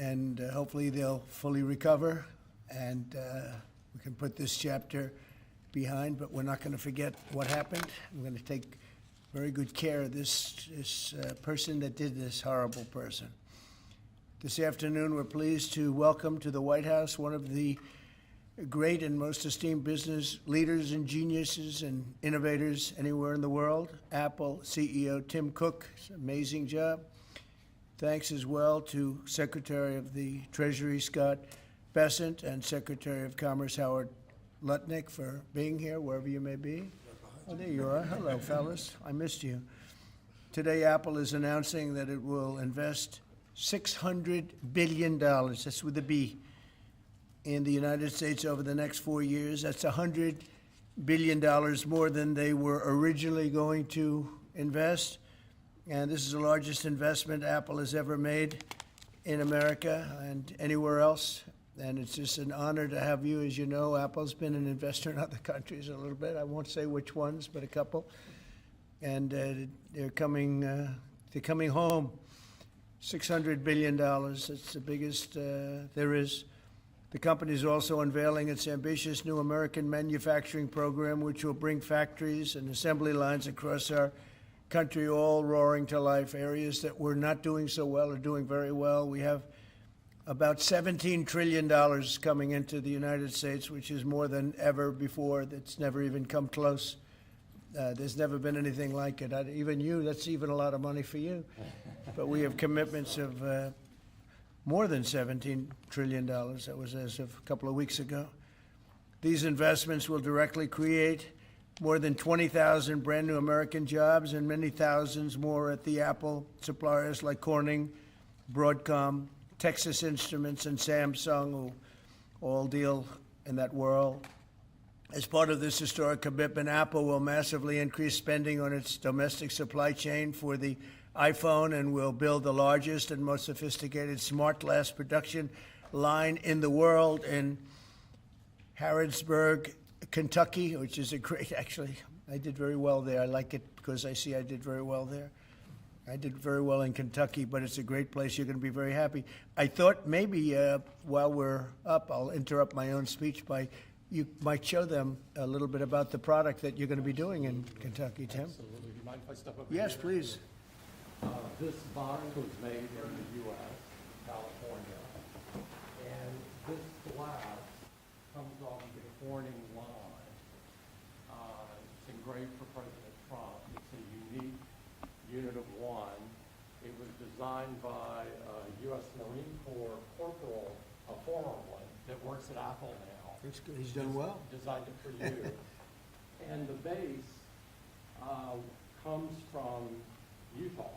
and hopefully they'll fully recover, and we can put this chapter behind, but we're not going to forget what happened. We're going to take very good care of this person that did this, horrible person. This afternoon, we're pleased to welcome to the White House one of the great and most esteemed business leaders and geniuses and innovators anywhere in the world, Apple CEO Tim Cook. It's an amazing job. Thanks as well to Secretary of the Treasury Scott Bessent and Secretary of Commerce Howard Lutnick for being here, wherever you may be. Oh, there you are. Hello, fellas. I missed you. Today, Apple is announcing that it will invest $600 billion, that's with a B, in the United States over the next 4 years. That's $100 billion more than they were originally going to invest. And this is the largest investment Apple has ever made in America and anywhere else. And it's just an honor to have you. As you know, Apple's been an investor in other countries a little bit. I won't say which ones, but a couple. And they're coming home. $600 billion. It's the biggest there is. The company is also unveiling its ambitious new American manufacturing program, which will bring factories and assembly lines across our country all roaring to life. Areas that were not doing so well are doing very well. We have about $17 trillion coming into the United States, which is more than ever before. That's never even come close. There's never been anything like it. Even you, that's even a lot of money for you. But we have commitments of more than $17 trillion. That was as of a couple of weeks ago. These investments will directly create more than 20,000 brand new American jobs and many thousands more at the Apple suppliers like Corning, Broadcom, Texas Instruments, and Samsung, who all deal in that world. As part of this historic commitment, Apple will massively increase spending on its domestic supply chain for the iPhone and will build the largest and most sophisticated smart glass production line in the world in Harrodsburg, Kentucky, which is a great, actually, I did very well there. I like it because I see I did very well there. I did very well in Kentucky, but it's a great place. You're going to be very happy. I thought maybe while we're up, I'll interrupt my own speech by you might show them a little bit about the product that you're going to be doing in Kentucky, Tim. Absolutely. Do you mind if I step up? Yes, please. This bond was made in the U.S., California, and this glass comes off the Corning line. It's engraved for President Trump. It's a unique unit of one. It was designed by a U.S. Marine Corps corporal, a former one, that works at Apple now. That's good. He's done well. Designed it for you. And the base comes from Utah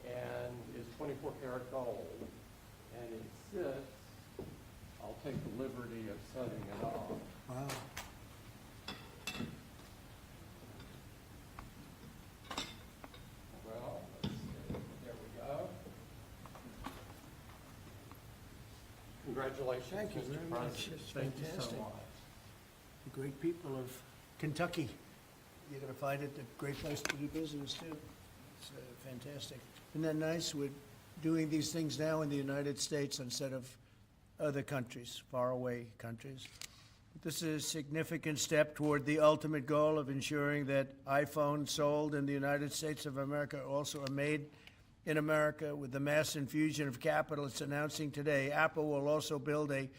and is 24 karat gold. And it sits, I'll take the liberty of setting it up. Wow. Well, let's see. There we go. Congratulations, Thank you Mr. very much. President. It's Thank you so fantastic. much. The great people of Kentucky. You're going to find it a great place to do business, too. It's fantastic. Isn't that nice? We're doing these things now in the United States instead of other countries, faraway countries. This is a significant step toward the ultimate goal of ensuring that iPhones sold in the United States of America also are made in America. With the mass infusion of capital it's announcing today, Apple will also build a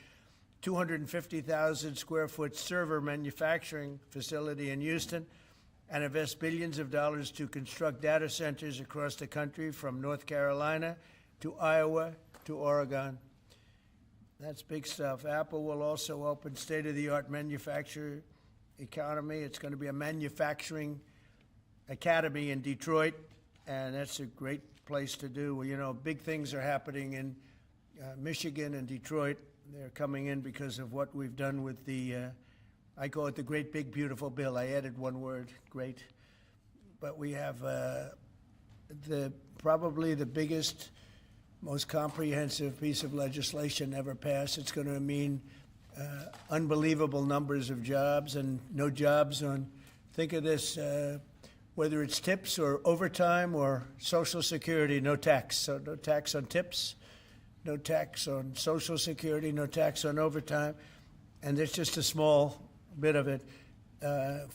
250,000 square foot server manufacturing facility in Houston and invest billions of dollars to construct data centers across the country from North Carolina to Iowa to Oregon. That's big stuff. Apple will also open state-of-the-art manufacturing economy. It's going to be a manufacturing academy in Detroit, and that's a great place to do. Well, you know, big things are happening in Michigan and Detroit. They're coming in because of what we've done with the, I call it the Great Big Beautiful Bill. I added one word, great. But we have probably the biggest, most comprehensive piece of legislation ever passed. It's going to mean unbelievable numbers of jobs and no jobs on, think of this, whether it's tips or overtime or Social Security, no tax. So no tax on tips, no tax on Social Security, no tax on overtime, and there's just a small bit of it.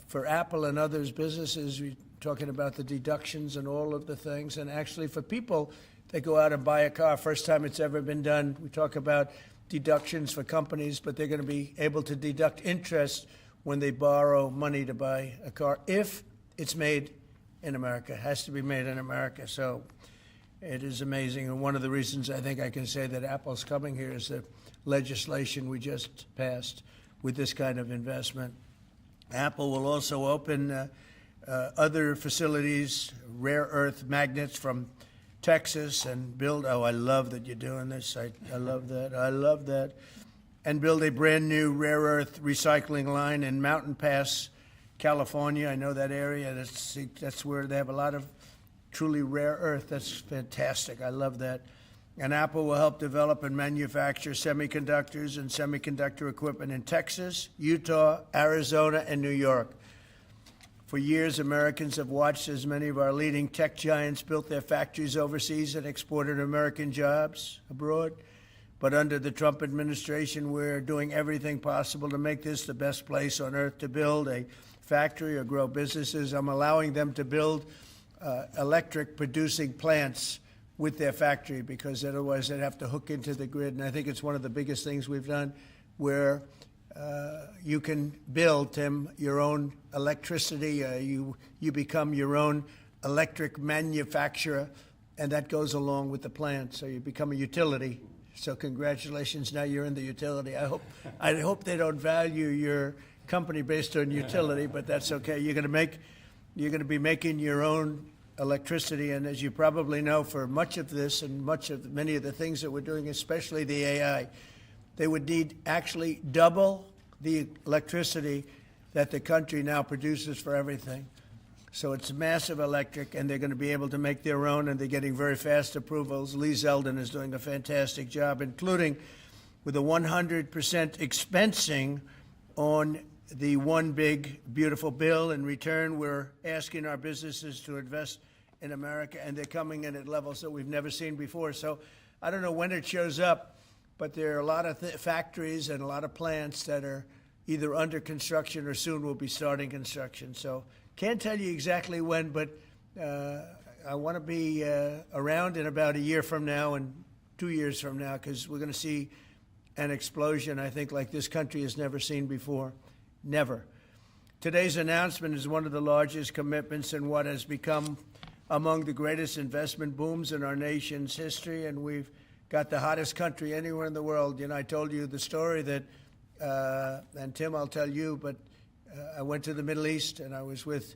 For Apple and others businesses, we're talking about the deductions and all of the things, and actually for people that go out and buy a car, first time it's ever been done, we talk about deductions for companies, but they're going to be able to deduct interest when they borrow money to buy a car if it's made in America. It has to be made in America. So it is amazing. And one of the reasons I think I can say that Apple's coming here is the legislation we just passed with this kind of investment. Apple will also open other facilities, rare earth magnets from Texas, and build, oh, I love that you're doing this. I love that. I love that. And build a brand new rare earth recycling line in Mountain Pass, California. I know that area. That's where they have a lot of truly rare earth. That's fantastic. I love that. And Apple will help develop and manufacture semiconductors and semiconductor equipment in Texas, Utah, Arizona, and New York. For years, Americans have watched as many of our leading tech giants built their factories overseas and exported American jobs abroad. But under the Trump administration, we're doing everything possible to make this the best place on earth to build a factory or grow businesses. I'm allowing them to build electric producing plants with their factory, because otherwise they'd have to hook into the grid. And I think it's one of the biggest things we've done, where you can build, Tim, your own electricity. You become your own electric manufacturer, and that goes along with the plant. So you become a utility. So congratulations, now you're in the utility. I hope they don't value your company based on utility, but that's okay. You're going to be making your own electricity, and as you probably know, for much of this and many of the things that we're doing, especially the AI, they would need actually double the electricity that the country now produces for everything. So it's massive electric, and they're going to be able to make their own, and they're getting very fast approvals. Lee Zeldin is doing a fantastic job, including with a 100% expensing on the one big, beautiful bill. In return, we're asking our businesses to invest in America, and they're coming in at levels that we've never seen before. So I don't know when it shows up, but there are a lot of factories and a lot of plants that are either under construction or soon will be starting construction. So can't tell you exactly when, but I want to be around in about a year from now and 2 years from now, because we're going to see an explosion, I think, like this country has never seen before. Never. Today's announcement is one of the largest commitments in what has become among the greatest investment booms in our nation's history, and we've got the hottest country anywhere in the world. You know, I told you the story that, and Tim, I'll tell you, but I went to the Middle East, and I was with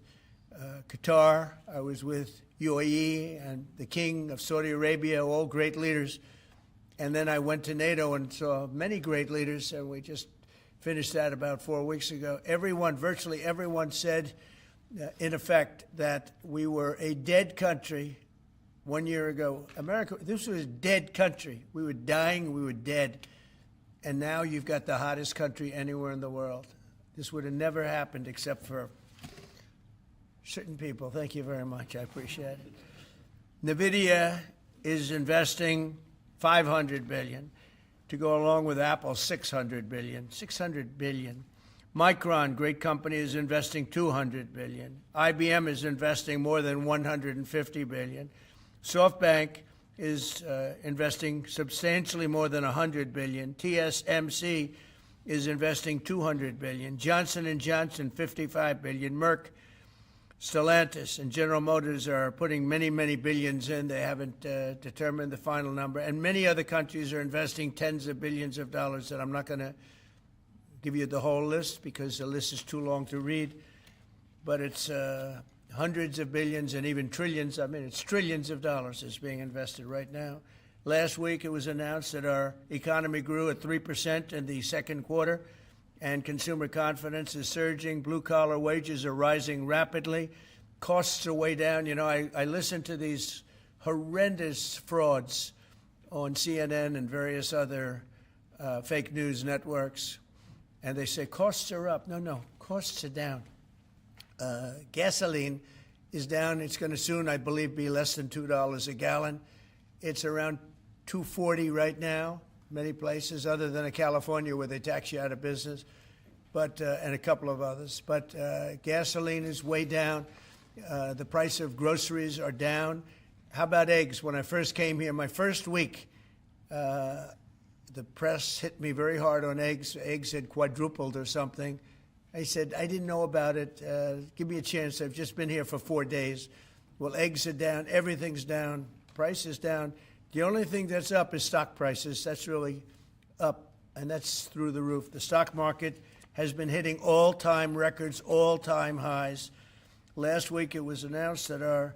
Qatar, I was with UAE, and the King of Saudi Arabia, all great leaders. And then I went to NATO and saw many great leaders, and we just finished that about 4 weeks ago. Virtually everyone said, in effect, that we were a dead country 1 year ago. America, this was a dead country. We were dying, we were dead. And now you've got the hottest country anywhere in the world. This would have never happened except for certain people. Thank you very much. I appreciate it. NVIDIA is investing $500 billion to go along with Apple's $600 billion. $600 billion. Micron, great company, is investing $200 billion. IBM is investing more than $150 billion. SoftBank is investing substantially more than $100 billion. TSMC is investing $200 billion. Johnson & Johnson, $55 billion. Merck, Stellantis, and General Motors are putting many, many billions in. They haven't determined the final number. And many other countries are investing tens of billions of dollars, and I'm not going to give you the whole list because the list is too long to read. But it's hundreds of billions and even trillions. I mean, it's trillions of dollars is being invested right now. Last week, it was announced that our economy grew at 3% in the second quarter, and consumer confidence is surging. Blue-collar wages are rising rapidly. Costs are way down. You know, I listen to these horrendous frauds on CNN and various other fake news networks, and they say costs are up. No, costs are down. Gasoline is down. It's going to soon, I believe, be less than $2 a gallon. It's around $2.40 right now, many places, other than in California where they tax you out of business, but and a couple of others. But gasoline is way down. The price of groceries are down. How about eggs? When I first came here, my first week, the press hit me very hard on eggs. Eggs had quadrupled or something. I said, I didn't know about it. Give me a chance. I've just been here for 4 days. Well, eggs are down. Everything's down. Price is down. The only thing that's up is stock prices. That's really up, and that's through the roof. The stock market has been hitting all-time records, all-time highs. Last week it was announced that our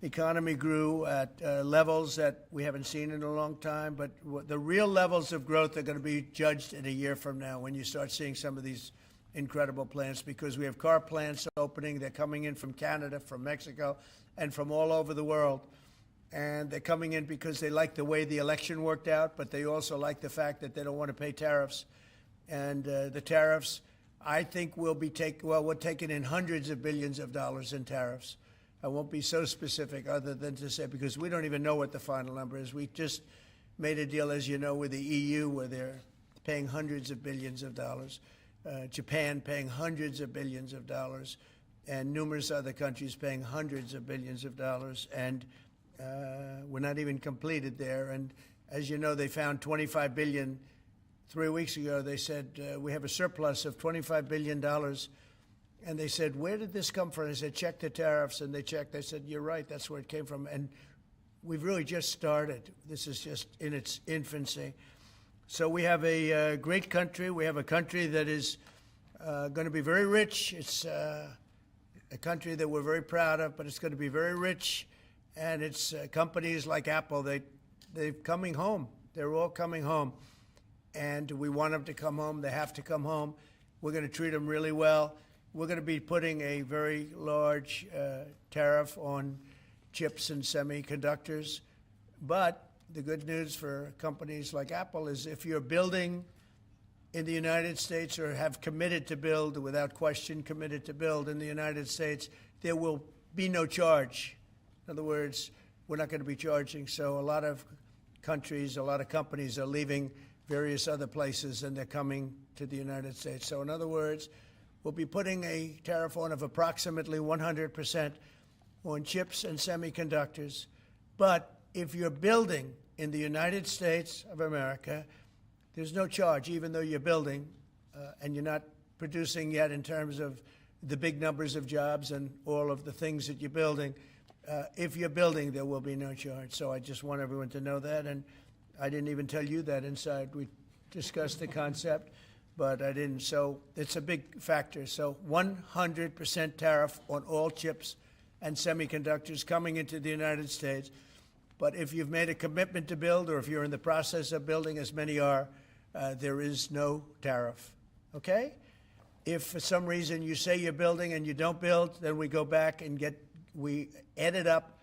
economy grew at levels that we haven't seen in a long time, but the real levels of growth are going to be judged in a year from now when you start seeing some of these incredible plants, because we have car plants opening. They're coming in from Canada, from Mexico, and from all over the world. And they're coming in because they like the way the election worked out, but they also like the fact that they don't want to pay tariffs. And the tariffs, I think, we're taking in hundreds of billions of dollars in tariffs. I won't be so specific other than to say, because we don't even know what the final number is. We just made a deal, as you know, with the EU where they're paying hundreds of billions of dollars. Japan paying hundreds of billions of dollars, and numerous other countries paying hundreds of billions of dollars. And we're not even completed there. And as you know, they found $25 billion 3 weeks ago. They said, we have a surplus of $25 billion. And they said, where did this come from? I said, check the tariffs. And they checked. They said, you're right, that's where it came from. And we've really just started. This is just in its infancy. So we have a great country. We have a country that is going to be very rich. It's a country that we're very proud of, but it's going to be very rich. And it's companies like Apple, they're coming home. They're all coming home. And we want them to come home. They have to come home. We're going to treat them really well. We're going to be putting a very large tariff on chips and semiconductors. But the good news for companies like Apple is if you're building in the United States or have committed to build, without question committed to build in the United States, there will be no charge. In other words, we're not going to be charging. So a lot of countries, a lot of companies are leaving various other places and they're coming to the United States. So in other words, we'll be putting a tariff on of approximately 100% on chips and semiconductors. But if you're building in the United States of America, there's no charge, even though you're building and you're not producing yet in terms of the big numbers of jobs and all of the things that you're building. If you're building, there will be no charge. So I just want everyone to know that. And I didn't even tell you that inside. We discussed the concept, but I didn't. So it's a big factor. So 100% tariff on all chips and semiconductors coming into the United States. But if you've made a commitment to build, or if you're in the process of building, as many are, there is no tariff. Okay? If for some reason you say you're building and you don't build, then we go back and we add it up,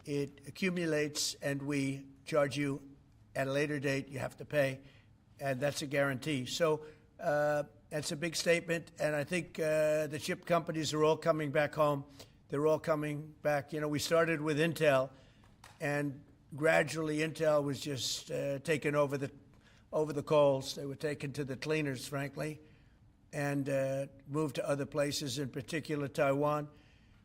it accumulates, and we charge you at a later date. You have to pay, and that's a guarantee. So that's a big statement, and I think the chip companies are all coming back home. They're all coming back. You know, we started with Intel, and gradually Intel was just taken over the coals. They were taken to the cleaners, frankly, and moved to other places, in particular Taiwan.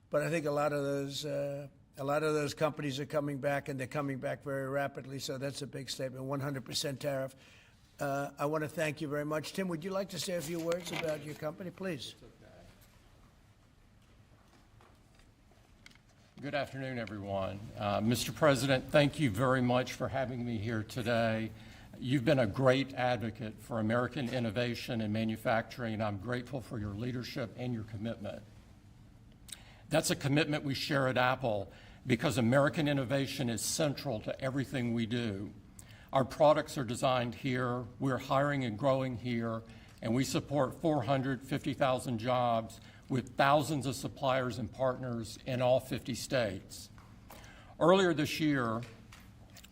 But I think a lot of those companies are coming back, and they're coming back very rapidly. So that's a big statement. 100% tariff. I want to thank you very much. Tim, would you like to say a few words about your company, please? Good afternoon, everyone. Mr. President, thank you very much for having me here today. You've been a great advocate for American innovation and manufacturing, and I'm grateful for your leadership and your commitment. That's a commitment we share at Apple because American innovation is central to everything we do. Our products are designed here, we're hiring and growing here, and we support 450,000 jobs with thousands of suppliers and partners in all 50 states. Earlier this year,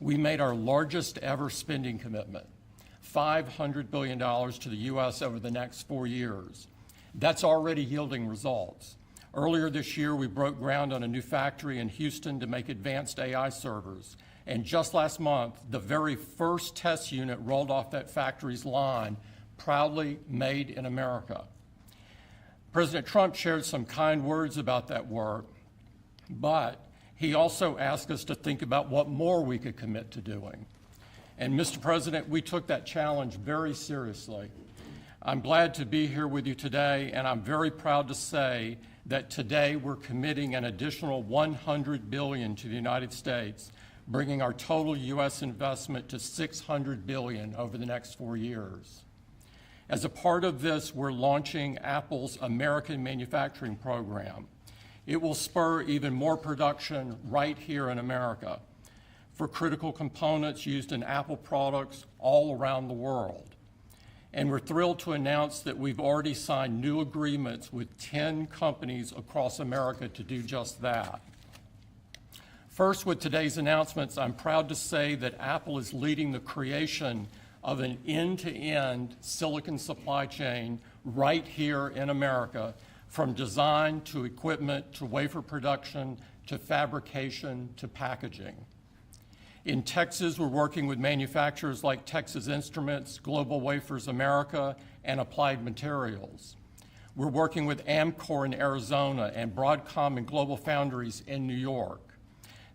we made our largest ever spending commitment, $500 billion to the U.S. over the next 4 years. That's already yielding results. Earlier this year, we broke ground on a new factory in Houston to make advanced AI servers, And just last month, the very first test unit rolled off that factory's line, proudly made in America. President Trump shared some kind words about that work, but he also asked us to think about what more we could commit to doing. And Mr. President, we took that challenge very seriously. I'm glad to be here with you today, and I'm very proud to say that today we're committing an additional $100 billion to the United States, bringing our total U.S. investment to $600 billion over the next 4 years. As a part of this, we're launching Apple's American Manufacturing Program. It will spur even more production right here in America for critical components used in Apple products all around the world. And we're thrilled to announce that we've already signed new agreements with 10 companies across America to do just that. First, with today's announcements, I'm proud to say that Apple is leading the creation of an end-to-end silicon supply chain right here in America, from design to equipment to wafer production to fabrication to packaging. In Texas, we're working with manufacturers like Texas Instruments, Global Wafers America, and Applied Materials. We're working with Amcor in Arizona and Broadcom and Global Foundries in New York.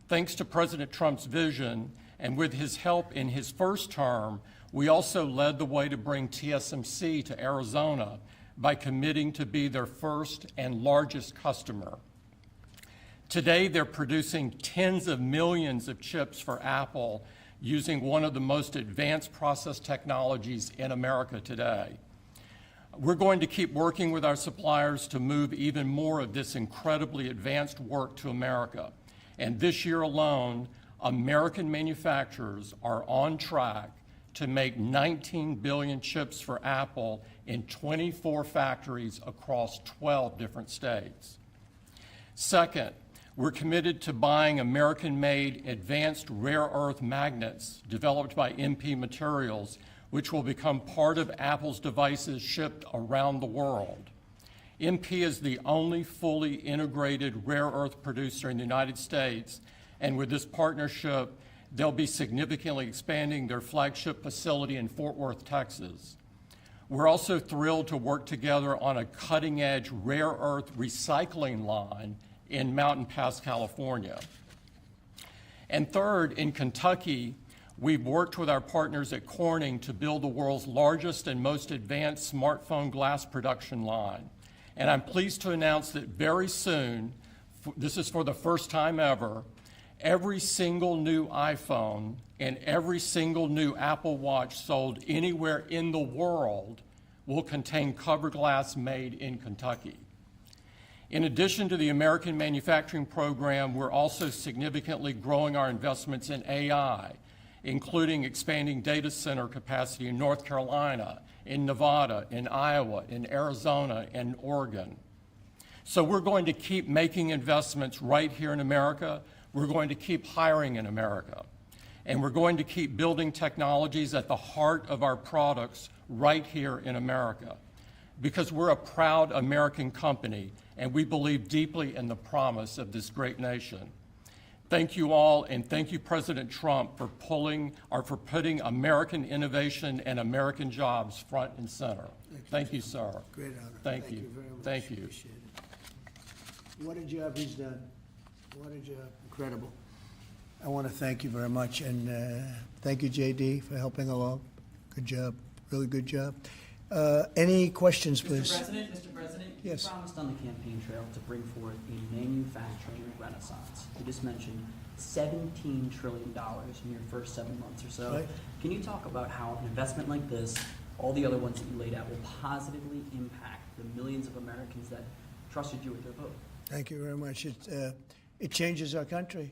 Thanks to President Trump's vision, and with his help in his first term, we also led the way to bring TSMC to Arizona by committing to be their first and largest customer. Today, they're producing tens of millions of chips for Apple using one of the most advanced process technologies in America today. We're going to keep working with our suppliers to move even more of this incredibly advanced work to America. And this year alone, American manufacturers are on track to make 19 billion chips for Apple in 24 factories across 12 different states. Second, we're committed to buying American-made advanced rare earth magnets developed by MP Materials, which will become part of Apple's devices shipped around the world. MP is the only fully integrated rare earth producer in the United States, and with this partnership, they'll be significantly expanding their flagship facility in Fort Worth, Texas. We're also thrilled to work together on a cutting-edge rare earth recycling line in Mountain Pass, California. And third, in Kentucky, we've worked with our partners at Corning to build the world's largest and most advanced smartphone glass production line. And I'm pleased to announce that very soon, this is for the first time ever, every single new iPhone and every single new Apple Watch sold anywhere in the world will contain cover glass made in Kentucky. In addition to the American Manufacturing Program, we're also significantly growing our investments in AI, including expanding data center capacity in North Carolina, in Nevada, in Iowa, in Arizona, and Oregon. So we're going to keep making investments right here in America. We're going to keep hiring in America. And we're going to keep building technologies at the heart of our products right here in America. Because we're a proud American company, and we believe deeply in the promise of this great nation. Thank you all, and thank you, President Trump, for putting American innovation and American jobs front and center. Thank you, sir. Great honor. Thank you. Very much. Thank you. Appreciate it. What a job he's done. What a job. Incredible. I want to thank you very much, and thank you, JD, for helping along. Good job. Really good job. Any questions, please? Mr. President, Yes. you promised on the campaign trail to bring forth a manufacturing renaissance. You just mentioned $17 trillion in your first 7 months or so. Right. Can you talk about how an investment like this, all the other ones that you laid out, will positively impact the millions of Americans that trusted you with their vote? Thank you very much. It changes our country.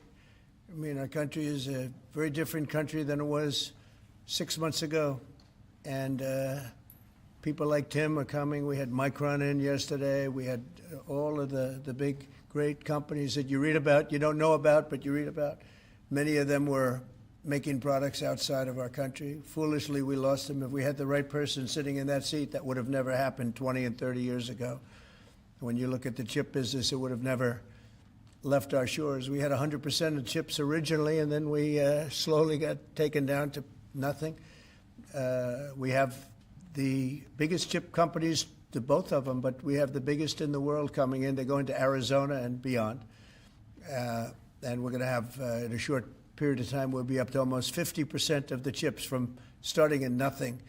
I mean, our country is a very different country than it was 6 months ago. And people like Tim are coming. We had Micron in yesterday. We had all of the big, great companies that you read about, you don't know about, but you read about. Many of them were making products outside of our country. Foolishly, we lost them. If we had the right person sitting in that seat, that would have never happened 20 and 30 years ago. When you look at the chip business, it would have never left our shores. We had 100% of chips originally, and then we slowly got taken down to nothing. We have the biggest chip companies, to both of them, but we have the biggest in the world coming in. They're going to Arizona and beyond. And we're going to have, in a short period of time, we'll be up to almost 50% of the chips from starting in nothing.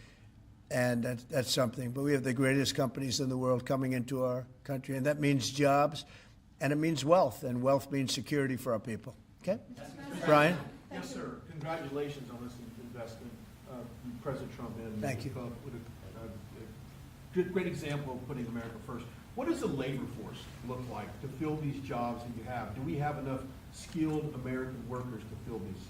And that's something. But we have the greatest companies in the world coming into our country. And that means jobs, and it means wealth. And wealth means security for our people. Okay? Brian? Yes, sir. Congratulations on this investment, President Trump. And Thank you. With a great example of putting America first. What does the labor force look like to fill these jobs that you have? Do we have enough skilled American workers to fill these?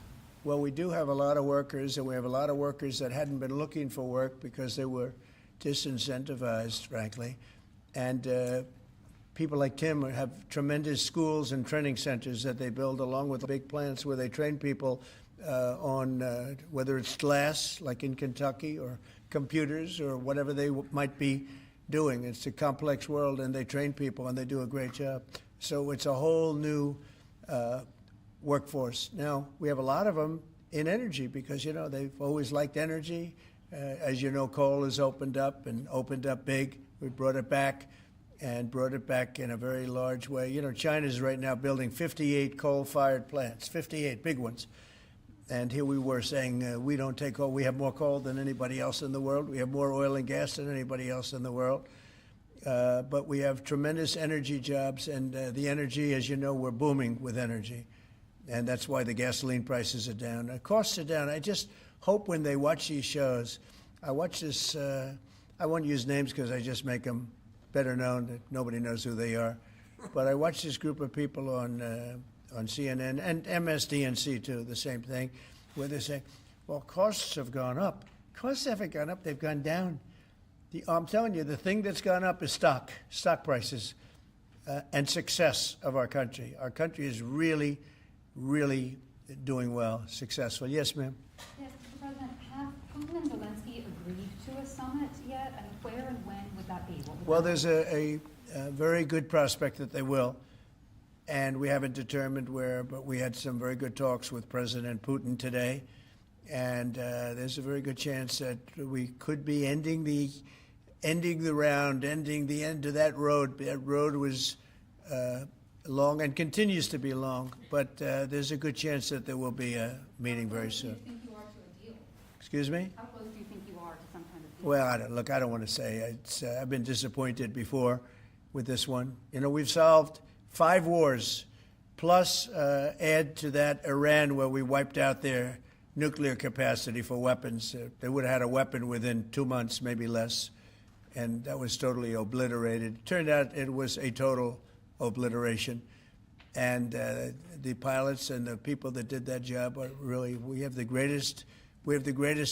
Well, we do have a lot of workers, and we have a lot of workers that hadn't been looking for work because they were disincentivized, frankly. And people like Tim have tremendous schools and training centers that they build along with big plants where they train people on whether it's glass, like in Kentucky, or computers, or whatever they might be doing. It's a complex world, and they train people, and they do a great job. So it's a whole new workforce. Now, we have a lot of them in energy because, you know, they've always liked energy. As you know, coal has opened up and opened up big. We brought it back and brought it back in a very large way. You know, China's right now building 58 coal-fired plants, 58 big ones. And here we were saying we don't take coal. We have more coal than anybody else in the world. We have more oil and gas than anybody else in the world. But we have tremendous energy jobs, and the energy, as you know, we're booming with energy. And that's why the gasoline prices are down. Costs are down. I just hope when they watch these shows, I watch this, I won't use names because I just make them better known, that nobody knows who they are. But I watch this group of people on CNN and MSDNC too, the same thing, where they say, well, costs have gone up. Costs haven't gone up, they've gone down. I'm telling you, the thing that's gone up is stock prices, and success of our country. Our country is really, really doing well, successful. Yes, ma'am? Yes, Mr. President, have Putin and Zelensky agreed to a summit yet? And where and when would that be? Well, there's a very good prospect that they will. And we haven't determined where, but we had some very good talks with President Putin today. And there's a very good chance that we could be ending the round, ending the end of that road. That road was long and continues to be long, but there's a good chance that there will be a meeting very soon. How close do you think you are to a deal? Excuse me? How close do you think you are to some kind of deal? Well, I don't want to say. I've been disappointed before with this one. You know, we've solved 5 wars, plus add to that Iran, where we wiped out their nuclear capacity for weapons. They would have had a weapon within 2 months, maybe less, and that was totally obliterated. It turned out it was a total obliteration, and the pilots and the people that did that job are really, we have the greatest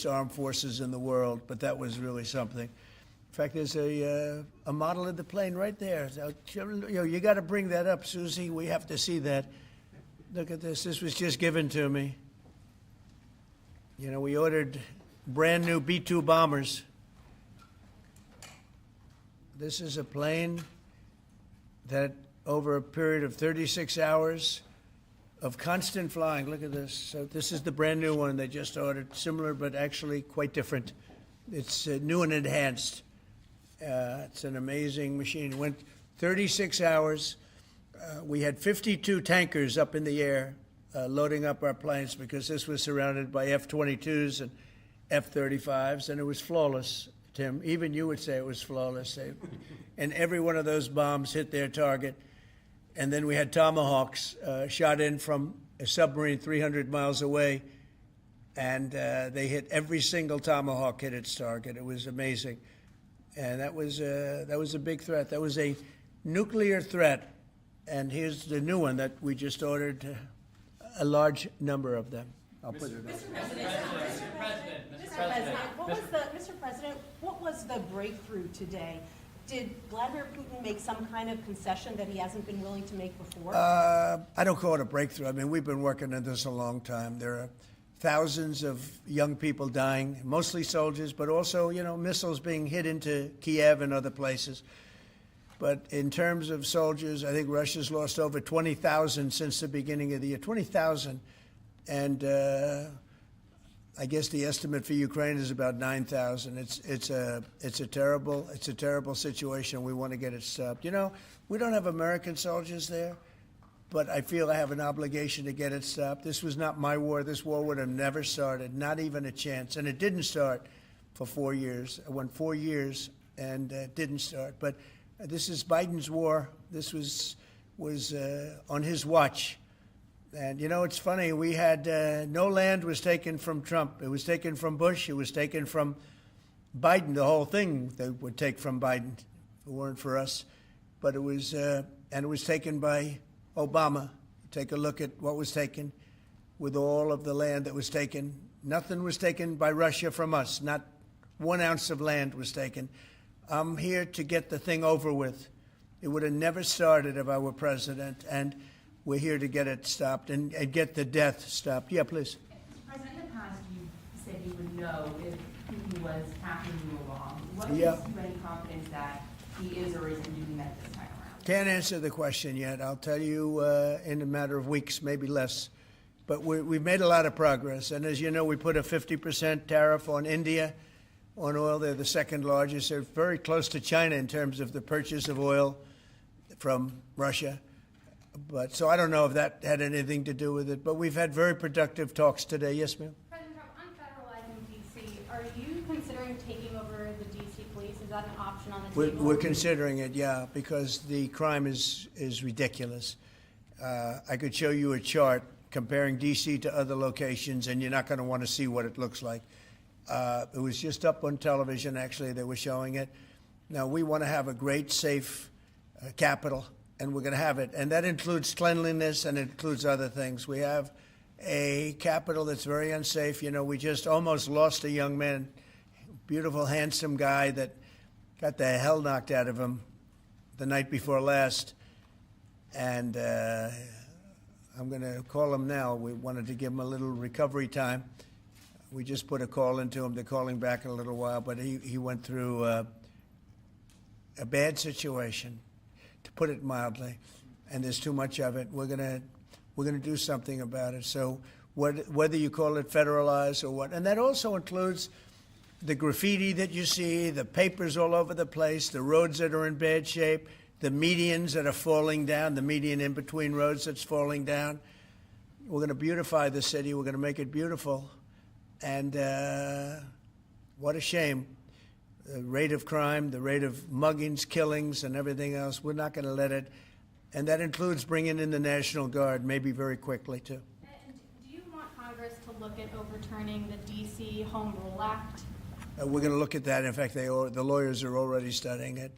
armed forces in the world, but that was really something. In fact, there's a model of the plane right there. So, you got to bring that up, Susie. We have to see that. Look at this. This was just given to me. You know, we ordered brand new B-2 bombers. This is a plane that over a period of 36 hours of constant flying. Look at this. So this is the brand new one they just ordered. Similar, but actually quite different. It's new and enhanced. It's an amazing machine. It went 36 hours. We had 52 tankers up in the air loading up our planes because this was surrounded by F-22s and F-35s, and it was flawless, Tim. Even you would say it was flawless. And every one of those bombs hit their target. And then we had Tomahawks shot in from a submarine 300 miles away, and they hit every single Tomahawk hit its target. It was amazing. And that was a big threat. That was a nuclear threat. And here's the new one that we just ordered, a large number of them. I'll put it up. Mr. President, what was the breakthrough today? Did Vladimir Putin make some kind of concession that he hasn't been willing to make before? I don't call it a breakthrough. I mean, we've been working on this a long time. There are thousands of young people dying, mostly soldiers, but also, you know, missiles being hit into Kiev and other places. But in terms of soldiers, I think Russia's lost over 20,000 since the beginning of the year. 20,000. And I guess the estimate for Ukraine is about 9,000. It's a terrible situation. We want to get it stopped. You know, we don't have American soldiers there, but I feel I have an obligation to get it stopped. This was not my war. This war would have never started, not even a chance. And it didn't start for 4 years. It went 4 years and didn't start. But this is Biden's war. This was on his watch. And, you know, it's funny. We had no land was taken from Trump. It was taken from Bush. It was taken from Biden. The whole thing they would take from Biden if it weren't for us. But it was taken by Obama. Take a look at what was taken with all of the land that was taken. Nothing was taken by Russia from us. Not 1 ounce of land was taken. I'm here to get the thing over with. It would have never started if I were president, and we're here to get it stopped and get the death stopped. Yeah, please. Mr. President, in the past, you said you would know if Putin was passing you along. What Yeah. gives you any confidence that he is or isn't doing that this time around? Can't answer the question yet. I'll tell you in a matter of weeks, maybe less. But we've made a lot of progress. And as you know, we put a 50% tariff on India on oil. They're the second largest. They're very close to China in terms of the purchase of oil from Russia. But so I don't know if that had anything to do with it. But we've had very productive talks today. Yes, ma'am? President Trump, on federalizing D.C., are you considering taking over the D.C. police? Is that an option on the table? We're considering it, yeah, because the crime is ridiculous. I could show you a chart comparing D.C. to other locations, and you're not going to want to see what it looks like. It was just up on television, actually. They were showing it. Now, we want to have a great, safe capital, and we're going to have it. And that includes cleanliness and it includes other things. We have a capital that's very unsafe. You know, we just almost lost a young man, beautiful, handsome guy that got the hell knocked out of him the night before last. And I'm going to call him now. We wanted to give him a little recovery time. We just put a call into him. They're calling back in a little while, but he went through a bad situation, to put it mildly, and there's too much of it. We're gonna do something about it. So whether you call it federalized or what, and that also includes the graffiti that you see, the papers all over the place, the roads that are in bad shape, the medians that are falling down, the median in between roads that's falling down. We're going to beautify the city. We're going to make it beautiful. And what a shame. The rate of crime, the rate of muggings, killings, and everything else, we're not going to let it. And that includes bringing in the National Guard, maybe very quickly, too. And do you want Congress to look at overturning the D.C. Home Rule Act? We're going to look at that. In fact, the lawyers are already studying it.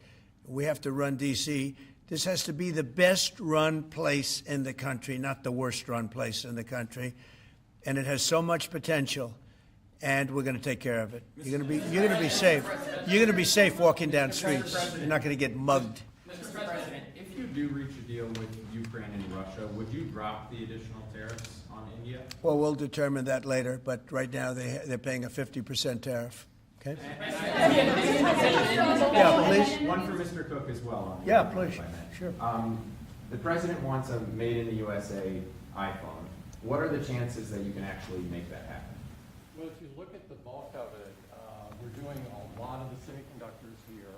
We have to run D.C. This has to be the best-run place in the country, not the worst-run place in the country. And it has so much potential. And we're going to take care of it. You're going to be safe. You're going to be safe walking down streets. You're not going to get mugged. Mr. President, if you do reach a deal with Ukraine and Russia, would you drop the additional tariffs on India? Well, we'll determine that later. But right now they're paying a 50% tariff. Okay. Yeah, please. One for Mr. Cook as well. Yeah, please. Sure. The president wants a made-in-the-USA iPhone. What are the chances that you can actually make that happen? Well, if you look at the bulk of it, we're doing a lot of the semiconductors here.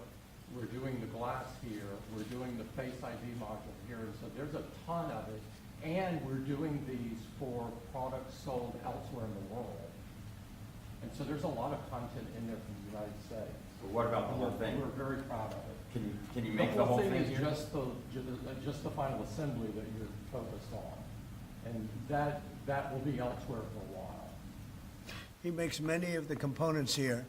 We're doing the glass here. We're doing the Face ID module here. And so there's a ton of it. And we're doing these for products sold elsewhere in the world. And so there's a lot of content in there from the United States. But what about the whole thing? We're very proud of it. Can you make the whole thing is here? just the final assembly that you're focused on. And that will be elsewhere for a while. He makes many of the components here,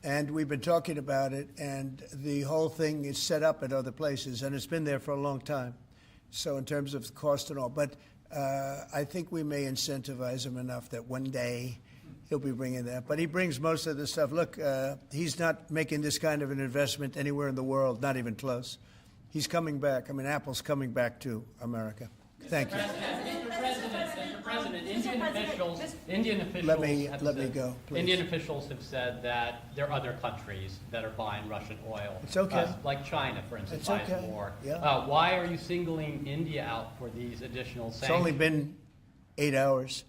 and we've been talking about it, and the whole thing is set up at other places, and it's been there for a long time. So in terms of cost and all, but I think we may incentivize him enough that one day he'll be bringing that. But he brings most of the stuff. Look, he's not making this kind of an investment anywhere in the world, not even close. He's coming back. I mean, Apple's coming back to America. Thank you. Mr. President, President, Mr. Indian President, officials, just- Indian officials Let me have let me said- go, please. Indian officials have said that there are other countries that are buying Russian oil. It's okay. Like China, for instance, It's buys okay. more. Yeah. Why are you singling India out for these additional It's sanctions? only been 8 hours,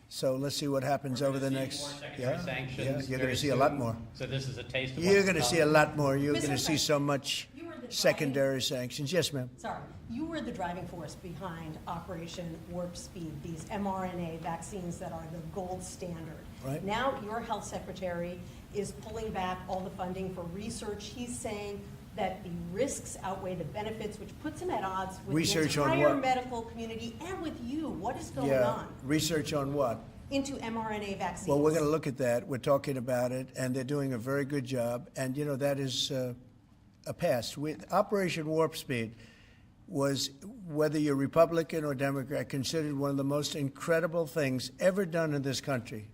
so let's see what happens We're over the gonna see next. more secondary sanctions You're very gonna see a lot soon. more. So this is a taste of what's You're to gonna come. see a lot more. You're Mr. gonna see so much You were the driving- secondary sanctions. Yes, ma'am. Sorry, you were the driving force behind Operation Warp Speed, these mRNA vaccines that are the gold standard. Right. Now, your health secretary is pulling back all the funding for research. He's saying that the risks outweigh the benefits, which puts him at odds with Research the on entire what? medical community and with you. What is going Yeah. on Research on what? into mRNA vaccines? Well, we're going to look at that. We're talking about it, and they're doing a very good job. And, you know, that is a pass. Operation Warp Speed was, whether you're Republican or Democrat, considered one of the most incredible things ever done in this country.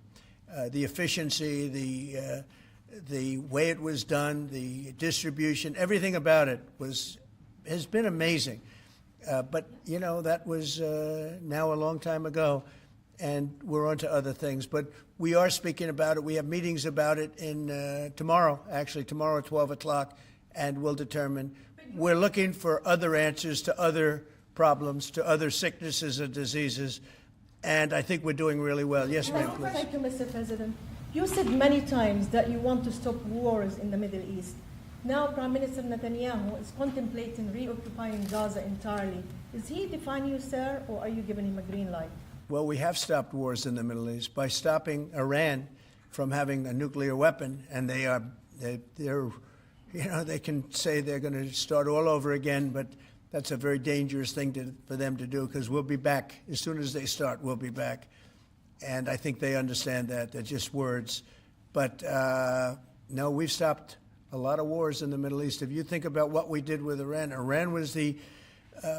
The efficiency, the way it was done, the distribution, everything about it has been amazing. But, you know, that was now a long time ago, and we're on to other things. But we are speaking about it. We have meetings about it tomorrow at 12 o'clock, and we'll determine. We're looking for other answers to other problems, to other sicknesses and diseases, and I think we're doing really well. Yes, ma'am, please. Thank you, Mr. President. You said many times that you want to stop wars in the Middle East. Now, Prime Minister Netanyahu is contemplating reoccupying Gaza entirely. Is he defying you, sir, or are you giving him a green light? Well, we have stopped wars in the Middle East by stopping Iran from having a nuclear weapon, and they're you know, they can say they're going to start all over again, but that's a very dangerous thing for them to do, because we'll be back. As soon as they start, we'll be back. And I think they understand that. They're just words. But no, we've stopped a lot of wars in the Middle East. If you think about what we did with Iran, Iran was the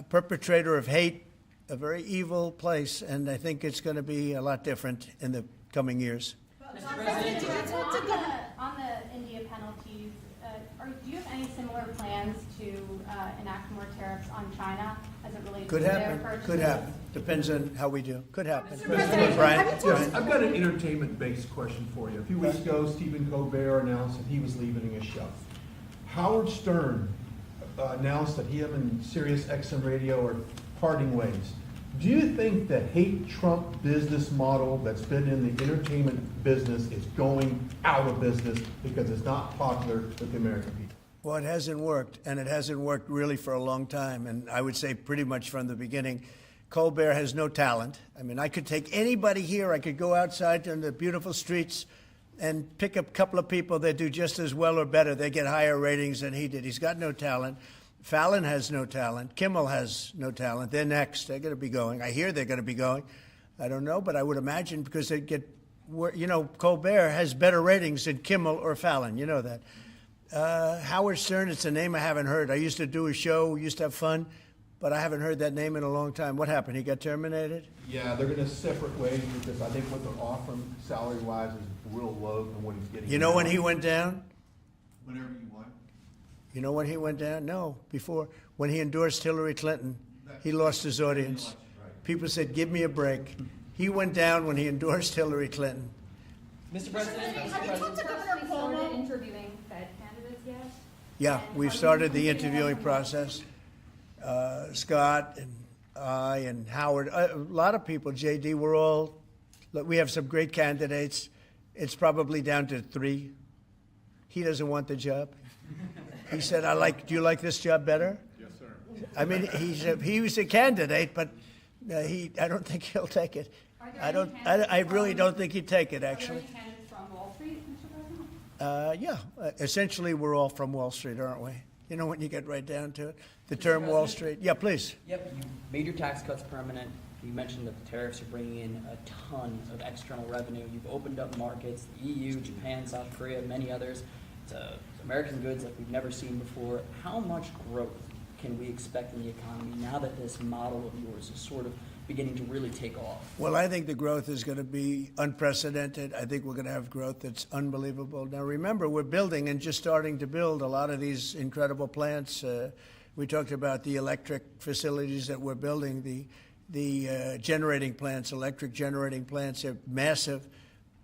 perpetrator of hate, a very evil place, and I think it's going to be a lot different in the coming years. On the India penalties, do you have any similar plans to enact more tariffs on China as it relates Could to their happen. purchases? Could happen. Depends on how we do. Could happen. President, Brian? have you Yes, I've got an entertainment-based question for you. A few weeks ago, Stephen Colbert announced that he was leaving his show. Howard Stern announced that him and Sirius XM Radio are parting ways. Do you think the hate Trump business model that's been in the entertainment business is going out of business because it's not popular with the American people? Well, it hasn't worked, and it hasn't worked really for a long time, and I would say pretty much from the beginning. Colbert has no talent. I mean, I could take anybody here. I could go outside on the beautiful streets and pick up a couple of people that do just as well or better. They get higher ratings than he did. He's got no talent. Fallon has no talent. Kimmel has no talent. They're next. They're going to be going. I hear they're going to be going. I don't know, but I would imagine because they get, you know, Colbert has better ratings than Kimmel or Fallon. You know that. Howard Stern, it's a name I haven't heard. I used to do a show, we used to have fun, but I haven't heard that name in a long time. What happened? He got terminated? Yeah, they're going to separate ways because I think what they're offering salary-wise is real low than what he's getting. You know when now. he went down? Whenever you want. You know when he went down? No, before. When he endorsed Hillary Clinton, he lost his audience. People said, give me a break. He went down when he endorsed Hillary Clinton. Mr. President, Have you talked to Governor We started Cuomo? interviewing Fed candidates yet? Yeah, And we've are you started the considering interviewing them? process. Scott and I and Howard, a lot of people, JD, look, we have some great candidates. It's probably down to 3. He doesn't want the job. He said, do you like this job better? Yes, sir. I mean, he was a candidate, but I don't think he'll take it. Are there any candidates I really from- don't think he'd take it, Are there actually. any candidates from Wall Street, Mr. President? Essentially, we're all from Wall Street, aren't we? You know, when you get right down to it. The term Wall Street. Yeah, please. Yep, you made your tax cuts permanent. You mentioned that the tariffs are bringing in a ton of external revenue. You've opened up markets, the EU, Japan, South Korea, many others, to American goods like we've never seen before. How much growth can we expect in the economy now that this model of yours is sort of beginning to really take off? Well, I think the growth is going to be unprecedented. I think we're going to have growth that's unbelievable. Now, remember, we're building and just starting to build a lot of these incredible plants. We talked about the electric facilities that we're building, the generating plants, electric generating plants. They're massive,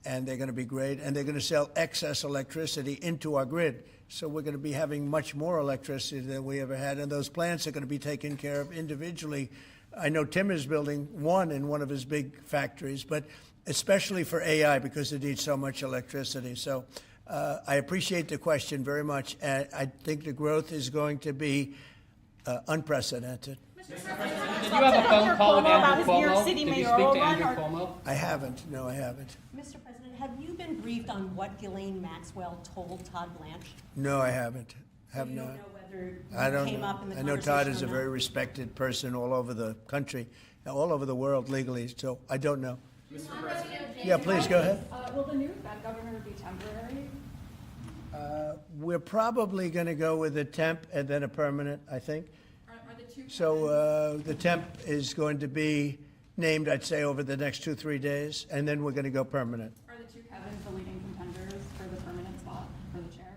and they're going to be great. And they're going to sell excess electricity into our grid. So we're going to be having much more electricity than we ever had. And those plants are going to be taken care of individually. I know Tim is building one in one of his big factories, but especially for AI because it needs so much electricity. So I appreciate the question very much. And I think the growth is going to be unprecedented. Did you have a phone call with Andrew Cuomo? Did you speak to Andrew Cuomo? I haven't. No, I haven't. Mr. President, have you been briefed on what Ghislaine Maxwell told Todd Blanche? No, I haven't. Have You not. don't know whether I don't came know. up in the I know Todd conversation is or a not? very respected person all over the country, all over the world legally, so I don't know. Yeah, please, go ahead. Will the new Fed governor be temporary? We're probably going to go with a temp and then a permanent, I think. Are the two So the temp is going to be named, I'd say, over the next 2-3 days, and then we're going to go permanent. Are the two Kevins the leading contenders for the permanent spot for the chair?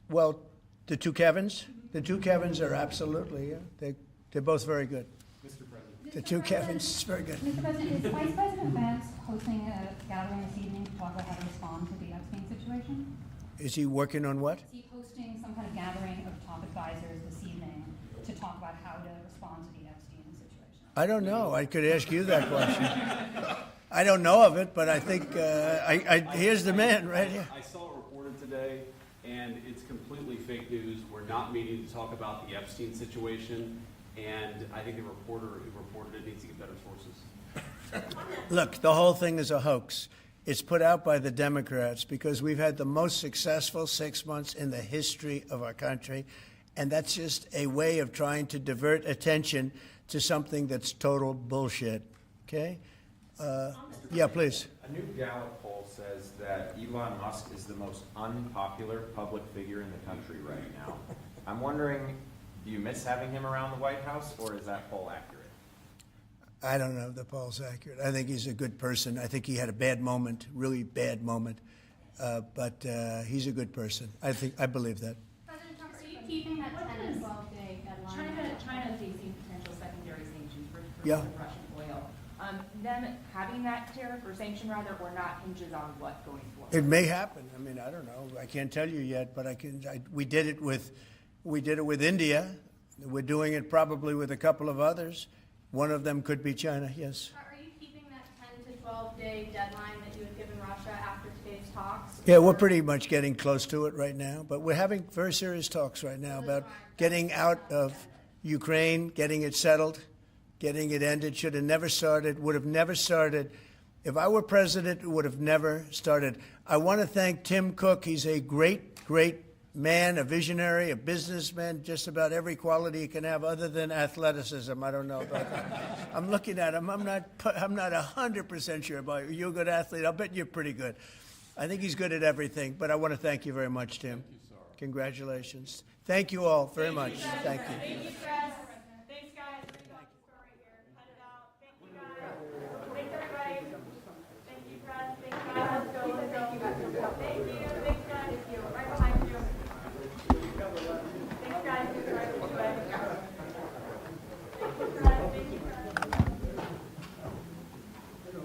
Well, the two Kevins? The two Kevins are absolutely, yeah. They're both very good. Mr. President. The two Kevins, is very good. Mr. President, is Vice President Vance hosting a gathering this evening to talk about how to respond to the Epstein situation? Is he working on what? Is he hosting some kind of gathering of top advisors this evening to talk about how to respond to the Epstein situation? I don't know. I could ask you that question. I don't know of it, but I think here's the man right here. I saw it reported today, and it's completely fake news. We're not meeting to talk about the Epstein situation, and I think the reporter who reported it needs to get better sources. Look, the whole thing is a hoax. It's put out by the Democrats because we've had the most successful 6 months in the history of our country, and that's just a way of trying to divert attention to something that's total bullshit. Okay? Yeah, please. A new Gallup poll says that Elon Musk is the most unpopular public figure in the country right now. I'm wondering, do you miss having him around the White House, or is that poll accurate? I don't know if the poll's accurate. I think he's a good person. I think he had a bad moment, really bad moment, but he's a good person. I believe that. President Trump, are you keeping that 10 to 12 day deadline? China facing potential secondary sanctions for Yeah. Russian oil. Them having that tariff or sanction rather, or not, hinges on what going forward? It may happen. I mean, I don't know. I can't tell you yet, but we did it with India. We're doing it probably with a couple of others. One of them could be China. Yes. Are you keeping that 10 to 12 day deadline that you had given Russia after today's talks? Yeah, we're pretty much getting close to it right now, but we're having very serious talks right now about getting out of Ukraine, getting it settled, getting it ended. Should have never started, would have never started. If I were president, it would have never started. I want to thank Tim Cook. He's a great, great man, a visionary, a businessman, just about every quality he can have other than athleticism. I don't know about that. I'm looking at him. I'm not 100% sure about you. You're a good athlete. I'll bet you're pretty good. I think he's good at everything, but I want to thank you very much, Tim. Thank you, sir. Congratulations. Thank you all very much. Thank you.